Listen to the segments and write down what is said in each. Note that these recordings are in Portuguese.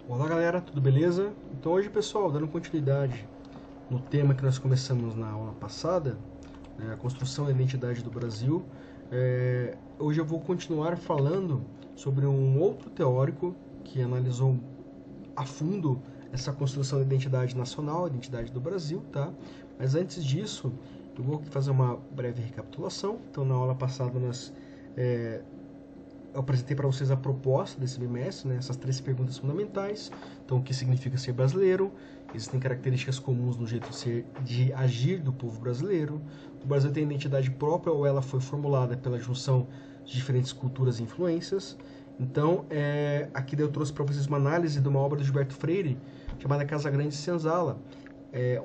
Olá galera, tudo beleza? Então hoje pessoal, dando continuidade no tema que nós começamos na aula passada, a construção da identidade do Brasil, hoje eu vou continuar falando sobre um outro teórico que analisou a fundo essa construção da identidade nacional, a identidade do Brasil, tá? Mas antes disso, eu vou fazer uma breve recapitulação. Então na aula passada eu apresentei para vocês a proposta desse bimestre, né? Essas 3 perguntas fundamentais. Então, o que significa ser brasileiro? Existem características comuns no jeito de agir do povo brasileiro. O Brasil tem identidade própria ou ela foi formulada pela junção de diferentes culturas e influências? Então, aqui eu trouxe para vocês uma análise de uma obra do Gilberto Freire, chamada Casa Grande e Senzala,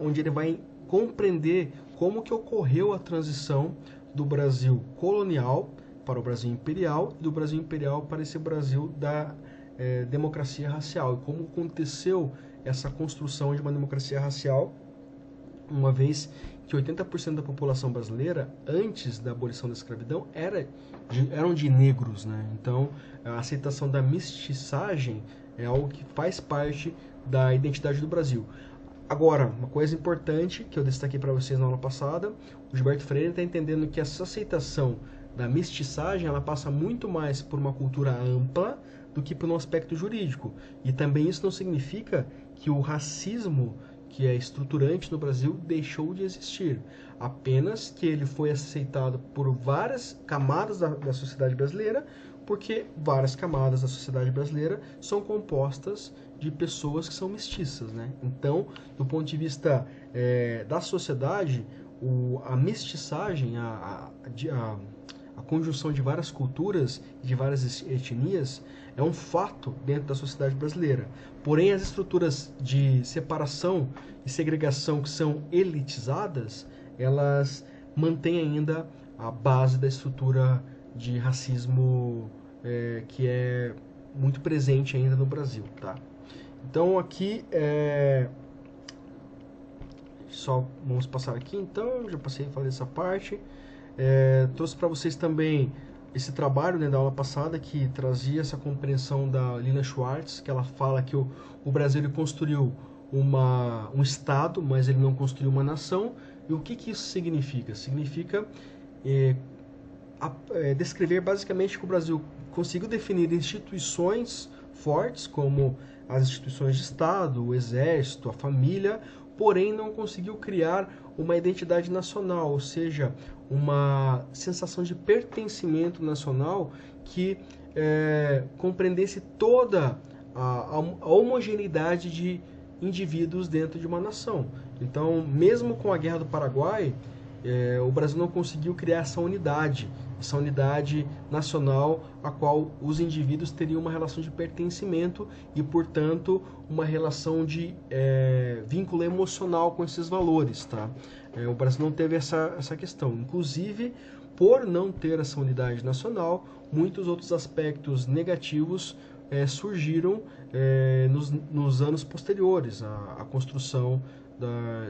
onde ele vai compreender como que ocorreu a transição do Brasil colonial para o Brasil imperial e do Brasil imperial para esse Brasil da democracia racial. E como aconteceu essa construção de uma democracia racial, uma vez que 80% da população brasileira, antes da abolição da escravidão, eram de negros, né? Então, a aceitação da mestiçagem é algo que faz parte da identidade do Brasil. Agora, uma coisa importante que eu destaquei para vocês na aula passada, o Gilberto Freire está entendendo que essa aceitação da mestiçagem, ela passa muito mais por uma cultura ampla do que por um aspecto jurídico. E também isso não significa que o racismo que é estruturante no Brasil deixou de existir. Apenas que ele foi aceitado por várias camadas da sociedade brasileira, porque várias camadas da sociedade brasileira são compostas de pessoas que são mestiças, né? Então, do ponto de vista da sociedade, a mestiçagem, a conjunção de várias culturas e de várias etnias é um fato dentro da sociedade brasileira. Porém, as estruturas de separação e segregação que são elitizadas, elas mantêm ainda a base da estrutura de racismo que é muito presente ainda no Brasil, tá? Então aqui só vamos passar aqui, então já passei a falar dessa parte. Trouxe para vocês também esse trabalho, né, da aula passada, que trazia essa compreensão da Lina Schwartz, que ela fala que o Brasil ele construiu um Estado, mas ele não construiu uma nação. E o que isso significa? Significa descrever basicamente que o Brasil conseguiu definir instituições fortes, como as instituições de Estado, o Exército, a família, porém não conseguiu criar uma identidade nacional, ou seja, uma sensação de pertencimento nacional que compreendesse toda a homogeneidade de indivíduos dentro de uma nação. Então, mesmo com a Guerra do Paraguai, o Brasil não conseguiu criar essa unidade nacional, a qual os indivíduos teriam uma relação de pertencimento e, portanto, uma relação de vínculo emocional com esses valores, tá? O Brasil não teve essa questão. Inclusive, por não ter essa unidade nacional, muitos outros aspectos negativos surgiram nos anos posteriores à construção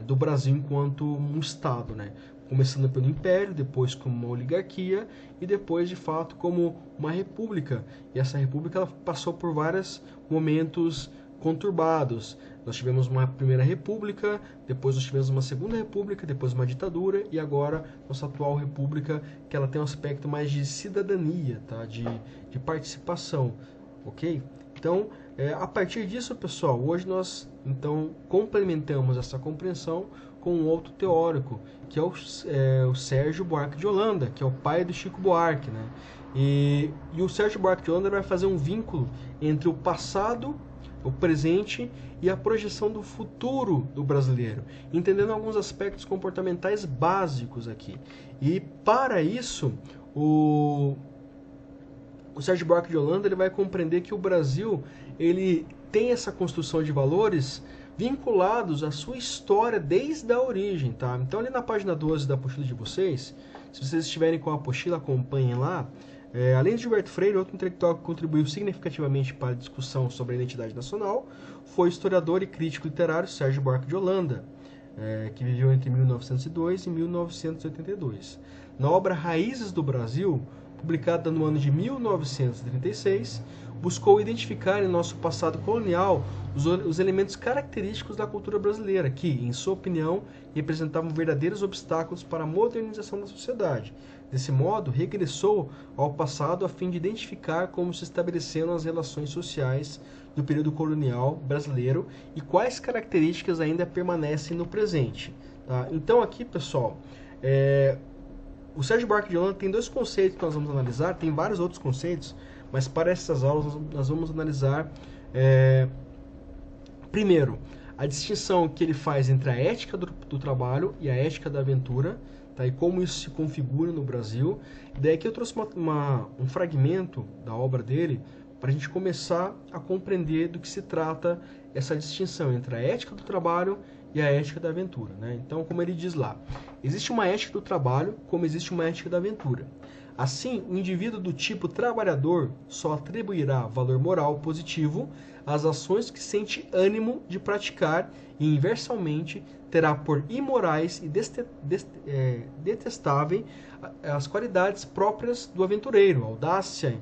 do Brasil enquanto um Estado, né? Começando pelo Império, depois como uma oligarquia e depois, de fato, como uma república. E essa república ela passou por vários momentos conturbados. Nós tivemos uma primeira república, depois nós tivemos uma segunda república, depois uma ditadura e agora nossa atual república, que ela tem um aspecto mais de cidadania, tá? de participação, ok? Então, a partir disso, pessoal, hoje nós então complementamos essa compreensão com um outro teórico, que é o Sérgio Buarque de Holanda, que é o pai do Chico Buarque, né? E o Sérgio Buarque de Holanda vai fazer um vínculo entre o passado, o presente e a projeção do futuro do brasileiro, entendendo alguns aspectos comportamentais básicos aqui. E para isso, o Sérgio Buarque de Holanda ele vai compreender que o Brasil ele tem essa construção de valores vinculados à sua história desde a origem, tá? Então ali na página 12 da apostila de vocês, se vocês estiverem com a apostila, acompanhem lá. Além de Gilberto Freire, outro intelectual que contribuiu significativamente para a discussão sobre a identidade nacional foi o historiador e crítico literário Sérgio Buarque de Holanda, que viveu entre 1902 e 1982. Na obra Raízes do Brasil, publicada no ano de 1936, buscou identificar em nosso passado colonial os elementos característicos da cultura brasileira, que, em sua opinião, representavam verdadeiros obstáculos para a modernização da sociedade. Desse modo, regressou ao passado a fim de identificar como se estabeleceram as relações sociais do período colonial brasileiro e quais características ainda permanecem no presente. Tá? Então aqui, pessoal, o Sérgio Buarque de Holanda tem dois conceitos que nós vamos analisar, tem vários outros conceitos, mas para essas aulas nós vamos analisar, primeiro, a distinção que ele faz entre a ética do trabalho e a ética da aventura, tá? E como isso se configura no Brasil. E daí aqui eu trouxe um fragmento da obra dele para a gente começar a compreender do que se trata essa distinção entre a ética do trabalho e a ética da aventura, né? Então, como ele diz lá, existe uma ética do trabalho como existe uma ética da aventura. Assim, o indivíduo do tipo trabalhador só atribuirá valor moral positivo às ações que sente ânimo de praticar e, inversamente, terá por imorais e detestáveis as qualidades próprias do aventureiro, audácia,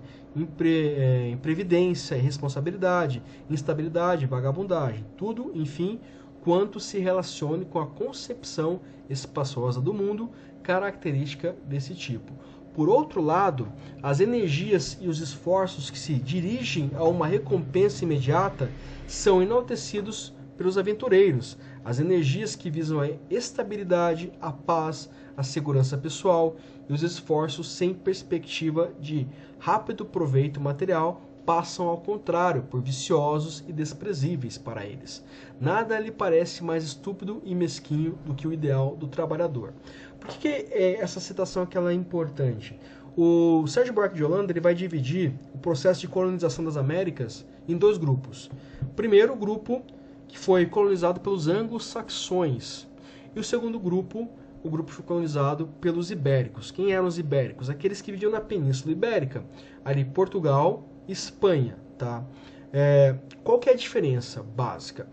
imprevidência, irresponsabilidade, instabilidade, vagabundagem, tudo, enfim, quanto se relacione com a concepção espaçosa do mundo, característica desse tipo. Por outro lado, as energias e os esforços que se dirigem a uma recompensa imediata são enaltecidos pelos aventureiros. As energias que visam a estabilidade, a paz, a segurança pessoal e os esforços sem perspectiva de rápido proveito material passam, ao contrário, por viciosos e desprezíveis para eles. Nada lhe parece mais estúpido e mesquinho do que o ideal do trabalhador. Por que essa citação aqui ela é importante? O Sérgio Buarque de Holanda ele vai dividir o processo de colonização das Américas em dois grupos. O primeiro grupo, que foi colonizado pelos anglo-saxões, e o segundo grupo, o grupo foi colonizado pelos ibéricos. Quem eram os ibéricos? Aqueles que viviam na Península Ibérica, ali Portugal, Espanha, tá? Qual que é a diferença básica?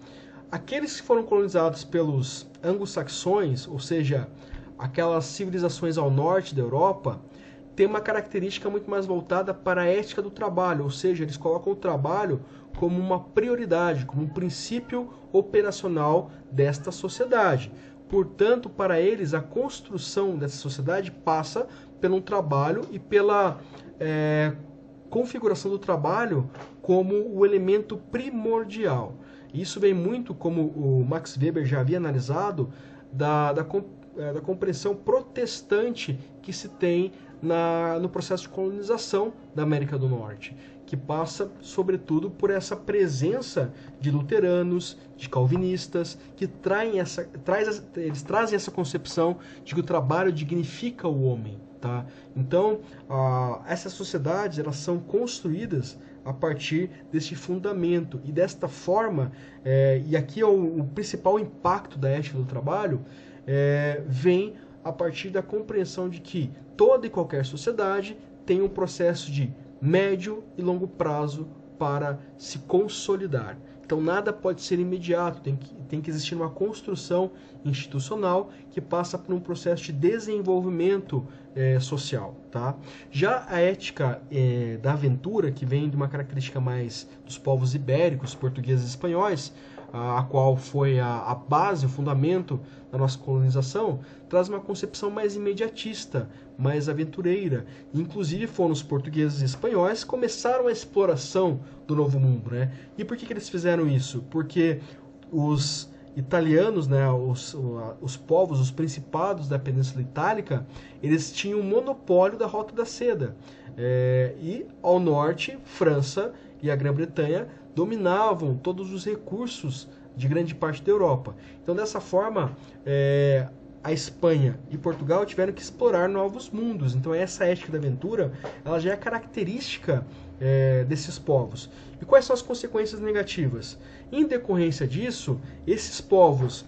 Aqueles que foram colonizados pelos anglo-saxões, ou seja, aquelas civilizações ao norte da Europa, tem uma característica muito mais voltada para a ética do trabalho, ou seja, eles colocam o trabalho como uma prioridade, como um princípio operacional desta sociedade. Portanto, para eles, a construção dessa sociedade passa pelo trabalho e pela configuração do trabalho como o elemento primordial. Isso vem muito, como o Max Weber já havia analisado, da compreensão protestante que se tem no processo de colonização da América do Norte, que passa, sobretudo, por essa presença de luteranos, de calvinistas, que eles trazem essa concepção de que o trabalho dignifica o homem. Tá? Então, essas sociedades elas são construídas a partir deste fundamento. E desta forma, e aqui é o principal impacto da ética do trabalho, vem a partir da compreensão de que toda e qualquer sociedade tem um processo de médio e longo prazo para se consolidar. Então nada pode ser imediato, tem que existir uma construção institucional que passa por um processo de desenvolvimento social. Tá? Já a ética da aventura, que vem de uma característica mais dos povos ibéricos, portugueses e espanhóis, a qual foi a base, o fundamento da nossa colonização, traz uma concepção mais imediatista, mais aventureira. Inclusive foram os portugueses e espanhóis que começaram a exploração do Novo Mundo. Né? E por que eles fizeram isso? Porque os italianos, né, os povos, os principados da Península Itálica, eles tinham um monopólio da Rota da Seda. E ao norte, França e a Grã-Bretanha dominavam todos os recursos de grande parte da Europa. Então, dessa forma, a Espanha e Portugal tiveram que explorar novos mundos. Então, essa ética da aventura ela já é característica desses povos. E quais são as consequências negativas? Em decorrência disso, esses povos,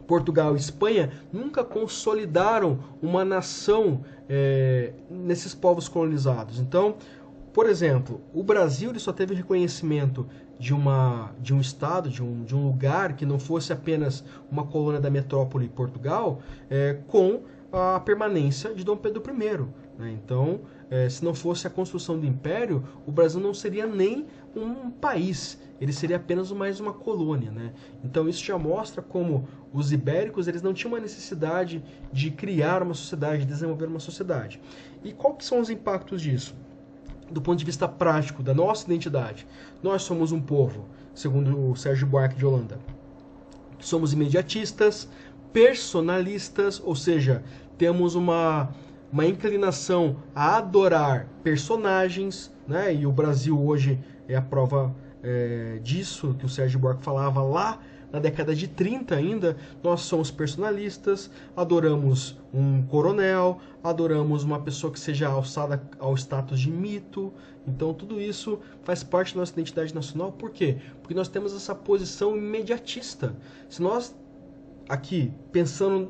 Portugal e Espanha, nunca consolidaram uma nação nesses povos colonizados. Então, por exemplo, o Brasil ele só teve reconhecimento de um estado, de um lugar que não fosse apenas uma colônia da metrópole Portugal, com a permanência de Dom Pedro I. né? Então, se não fosse a construção do Império, o Brasil não seria nem um país, ele seria apenas mais uma colônia, né? Então isso já mostra como os ibéricos eles não tinham uma necessidade de criar uma sociedade, de desenvolver uma sociedade. E quais são os impactos disso? Do ponto de vista prático, da nossa identidade. Nós somos um povo, segundo o Sérgio Buarque de Holanda, somos imediatistas, personalistas, ou seja, temos uma inclinação a adorar personagens, né? E o Brasil hoje é a prova disso, que o Sérgio Buarque falava lá na década de 30 ainda. Nós somos personalistas, adoramos um coronel, adoramos uma pessoa que seja alçada ao status de mito. Então tudo isso faz parte da nossa identidade nacional. Por quê? Porque nós temos essa posição imediatista. Se nós, aqui, pensando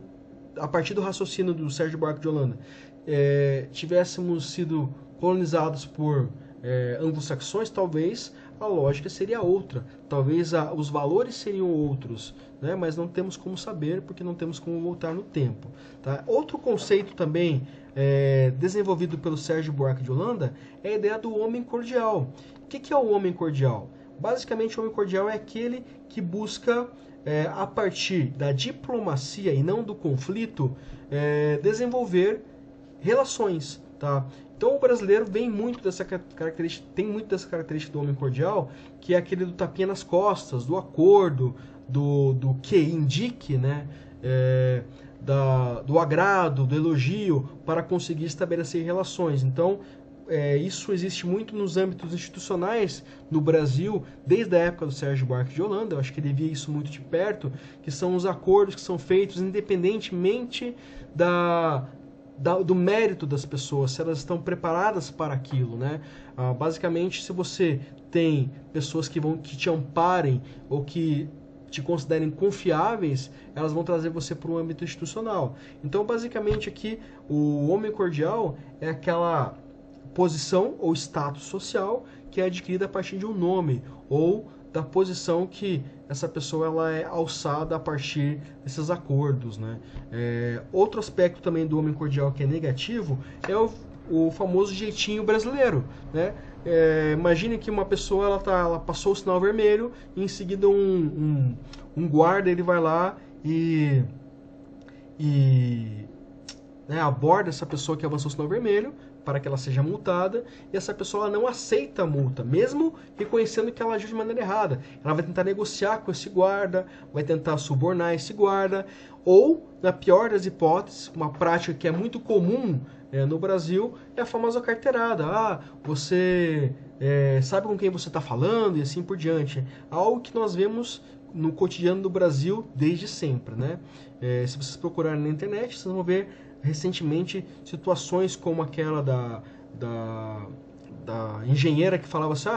a partir do raciocínio do Sérgio Buarque de Holanda, tivéssemos sido colonizados por anglo-saxões, talvez a lógica seria outra, talvez os valores seriam outros, né? Mas não temos como saber, porque não temos como voltar no tempo. Tá? Outro conceito também desenvolvido pelo Sérgio Buarque de Holanda é a ideia do homem cordial. O que é o homem cordial? Basicamente, o homem cordial é aquele que busca, a partir da diplomacia e não do conflito, desenvolver relações, tá? Então o brasileiro vem muito dessa característica, tem muito dessa característica do homem cordial, que é aquele do tapinha nas costas, do acordo, do que indique, né? Do agrado, do elogio, para conseguir estabelecer relações. Então isso existe muito nos âmbitos institucionais no Brasil, desde a época do Sérgio Buarque de Holanda. Eu acho que ele via isso muito de perto, que são os acordos que são feitos independentemente do mérito das pessoas, se elas estão preparadas para aquilo, né? Basicamente, se você tem pessoas que te amparem ou que te considerem confiáveis, elas vão trazer você para o âmbito institucional. Então, basicamente, aqui, o homem cordial é aquela posição ou status social que é adquirida a partir de um nome ou da posição que essa pessoa ela é alçada a partir desses acordos, né? Outro aspecto também do homem cordial que é negativo é o famoso jeitinho brasileiro, né? Imagine que uma pessoa ela passou o sinal vermelho e em seguida um guarda ele vai lá e aborda essa pessoa que avançou o sinal vermelho para que ela seja multada, e essa pessoa não aceita a multa, mesmo reconhecendo que ela agiu de maneira errada. Ela vai tentar negociar com esse guarda, vai tentar subornar esse guarda, ou, na pior das hipóteses, uma prática que é muito comum no Brasil, é a famosa carteirada. Você sabe com quem você está falando, e assim por diante. Algo que nós vemos no cotidiano do Brasil desde sempre, né? Se vocês procurarem na internet, vocês vão ver recentemente situações como aquela da engenheira que falava assim,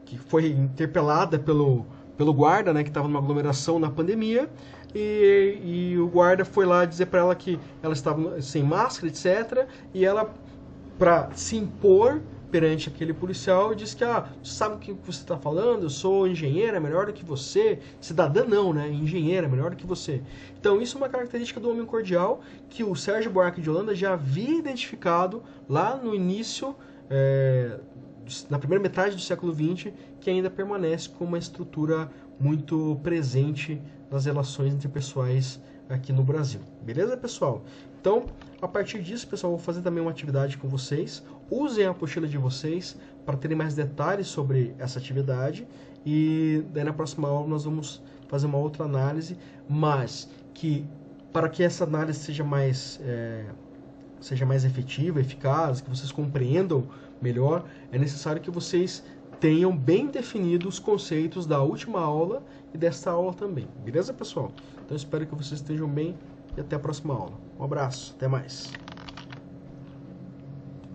que foi interpelada pelo guarda, né, que estava numa aglomeração na pandemia, e o guarda foi lá dizer para ela que ela estava sem máscara, etc. E ela, para se impor perante aquele policial, disse que sabe o que você está falando? Eu sou engenheira, melhor do que você. Cidadã não, né? Engenheira, melhor do que você. Então isso é uma característica do homem cordial que o Sérgio Buarque de Holanda já havia identificado lá no início, na primeira metade do século XX, que ainda permanece como uma estrutura muito presente nas relações interpessoais aqui no Brasil. Beleza, pessoal? Então, a partir disso, pessoal, eu vou fazer também uma atividade com vocês. Usem a apostila de vocês para terem mais detalhes sobre essa atividade. E daí na próxima aula nós vamos fazer uma outra análise, mas que para que essa análise seja mais efetiva, eficaz, que vocês compreendam melhor, é necessário que vocês tenham bem definidos os conceitos da última aula e desta aula também. Beleza, pessoal? Então, espero que vocês estejam bem e até a próxima aula. Um abraço, até mais.